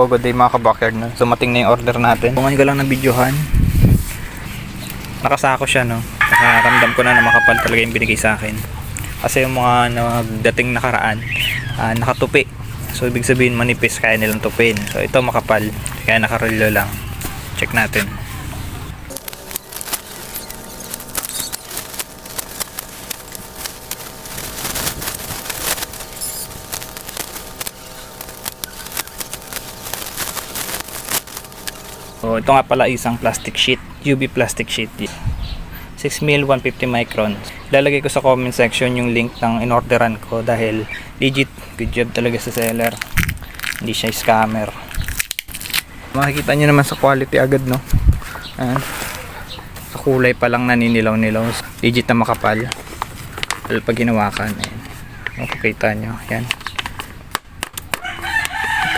Good day mga ka-backyard, no? Sumating na yung order natin. Ngayon ko lang na videohan. Nakasako siya, no? Nakaramdam ko na makapal talaga yung binigay sa akin. Kasi yung mga nagdating nakaraan, nakatupi. So ibig sabihin manipis, kaya nilang tupin. So ito makapal, kaya nakarilo lang. Check natin. So ito nga pala isang plastic sheet, UV plastic sheet. 6mm 150 micron. Lalagay ko sa comment section yung link ng inorderan ko dahil legit, good job talaga sa seller. Hindi siya scammer. Makikita nyo naman sa quality agad, no? Ayan. Sa kulay pa lang naninilaw-nilaw. Legit na makapal. Dahil pag ginawakan, ayan. Makikita nyo, ayan.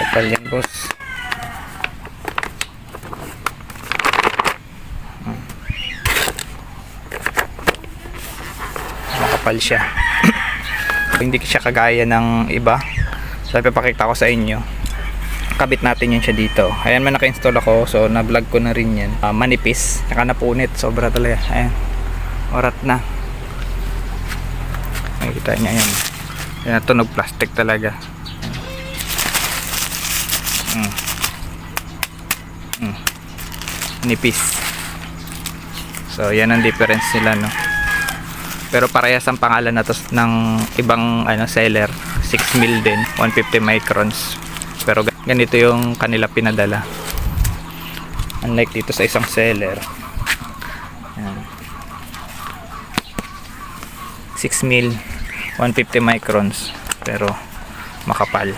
Kapal yan, boss. Makapal siya. Hindi siya kagaya ng iba. So ipapakita ko sa inyo. Kabit natin yun siya dito. Ayan, man naka-install ako. So na-vlog ko na rin yan. Manipis. Saka napunit. Sobra talaga. Ayan. Orat na. Makikita niya yan. Yan, tunog plastic talaga. Nipis. So yan ang difference nila, no? Pero parehas ang pangalan na to ng ibang seller. 6mm din, 150 microns. Pero ganito yung kanila pinadala. Unlike dito sa isang seller. Ayan. 6mm 150 microns pero makapal.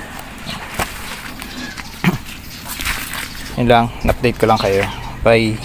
Yun lang, update ko lang kayo. Bye.